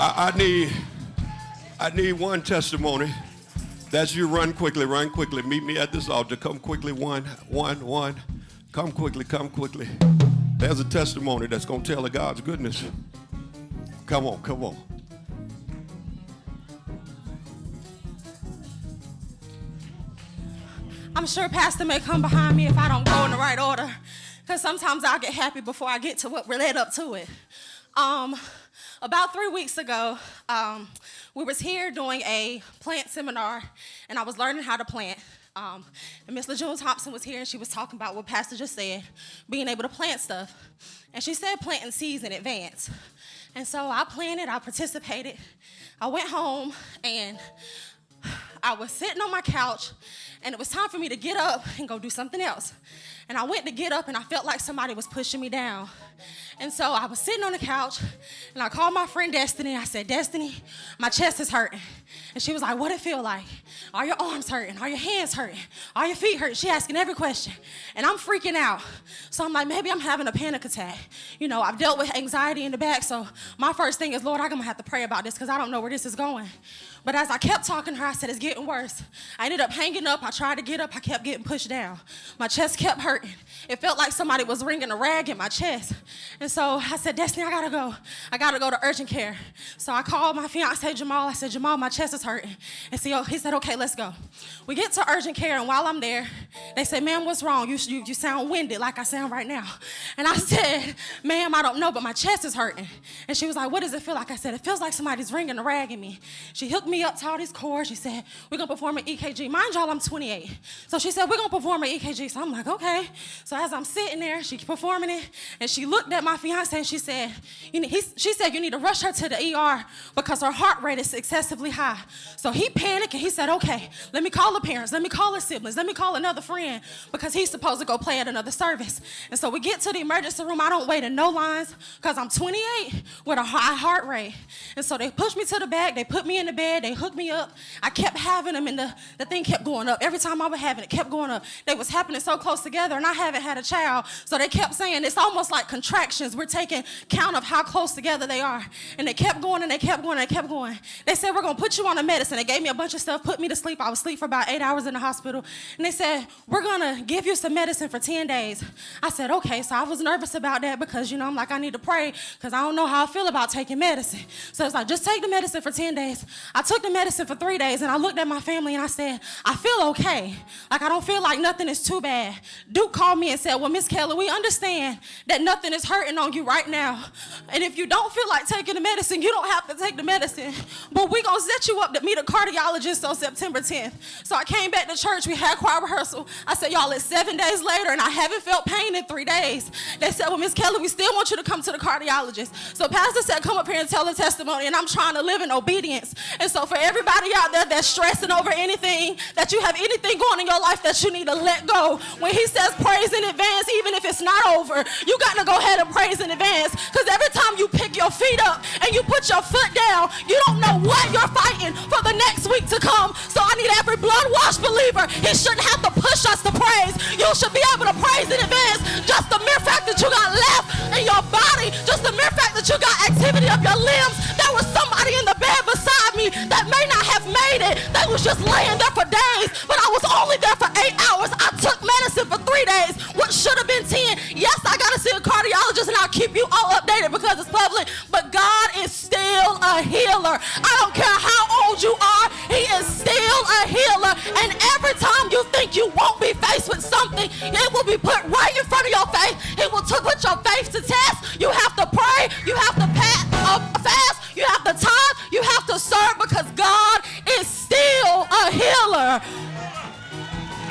I need one testimony. That's you. Run quickly, run quickly. Meet me at this altar. Come quickly, one. Come quickly, come quickly. There's a testimony that's going to tell of God's goodness. Come on, come on. I'm sure Pastor may come behind me if I don't go in the right order, because sometimes I'll get happy before I get to what led up to it. About 3 weeks ago, we was here doing a plant seminar, and I was learning how to plant. And Miss LaJune Thompson was here, and she was talking about what Pastor just said, being able to plant stuff. And she said planting seeds in advance. And so I planted, I participated. I went home, and I was sitting on my couch, and it was time for me to get up and go do something else. And I went to get up, and I felt like somebody was pushing me down. And so I was sitting on the couch, and I called my friend Destiny. I said, Destiny, my chest is hurting. And she was like, what it feel like? Are your arms hurting? Are your hands hurting? Are your feet hurting? She asking every question. And I'm freaking out. So I'm like, maybe I'm having a panic attack. You know, I've dealt with anxiety in the back, so my first thing is, Lord, I'm going to have to pray about this because I don't know where this is going. But as I kept talking to her, I said, it's getting worse. I ended up hanging up. I tried to get up. I kept getting pushed down. My chest kept hurting. It felt like somebody was wringing a rag in my chest. And so I said, Destiny, I got to go. I got to go to urgent care. So I called my fiance, Jamal. I said, Jamal, my chest is hurting. And so he said, okay, let's go. We get to urgent care, and while I'm there, they say, ma'am, what's wrong? You sound winded like I sound right now. And I said, ma'am, I don't know, but my chest is hurting. And she was like, what does it feel like? I said, it feels like somebody's wringing a rag in me. She hooked me up to all these cords. She said, we're going to perform an EKG. Mind y'all, I'm 28. So she said, we're going to perform an EKG. So I'm like, okay. So as I'm sitting there, she's performing it, and she looked at my fiance, and she said, she said, you need to rush her to the ER because her heart rate is excessively high. So he panicked, and he said, okay, let me call the parents. Let me call the siblings. Let me call another friend because he's supposed to go play at another service. And so we get to the emergency room. I don't wait in no lines because I'm 28 with a high heart rate. And so they pushed me to the back. They put me in the bed. They hooked me up. I kept having them, and the thing kept going up. Every time I was having it, kept going up. They was happening so close together, and I haven't had a child. So they kept saying it's almost like contractions. We're taking count of how close together they are. And they kept going, and they kept going, and they kept going. They said, we're going to put you on a medicine. They gave me a bunch of stuff, put me to sleep. I was asleep for about 8 hours in the hospital. And they said, we're going to give you some medicine for 10 days. I said, okay. So I was nervous about that because, I'm like, I need to pray because I don't know how I feel about taking medicine. So it's like, just take the medicine for 10 days. I took the medicine for 3 days, and I looked at my family, and I said, I feel okay. Like, I don't feel like nothing is too bad. Duke called me and said, well, Miss Keller, we understand that nothing is hurting on you right now. And if you don't feel like taking the medicine, you don't have to take the medicine. But we're going to set you up to meet a cardiologist on September 10th. So I came back to church. We had choir rehearsal. I said, y'all, it's 7 days later, and I haven't felt pain in 3 days. They said, well, Miss Keller, we still want you to come to the cardiologist. So Pastor said, come up here and tell the testimony, and I'm trying to live in obedience. And so for everybody out there that's stressing over anything, that you have anything going in your life that you need to let go, when he says praise in advance, even if it's not over, you got to go ahead and praise in advance, because every time you pick your feet up and you put your foot down, you don't know what you're fighting for the next week to come. So I need every blood-washed believer. He shouldn't have to push us to praise. You should be able to praise in advance. Just the mere fact that you got left in your body, just the mere fact that you got activity of your limbs. There was somebody in the bed beside me that may not have made it. They was just laying there for days, but I was only there for 8 hours. I took medicine for 3 days, what should have been 10. Yes, I got to see a cardiologist, and I'll keep you all updated because it's public, but God is still a healer. I don't care how old you are, he is still a healer. And every time you think you won't be faced with something, it will be put right in front of your face. He will put your faith to test. You have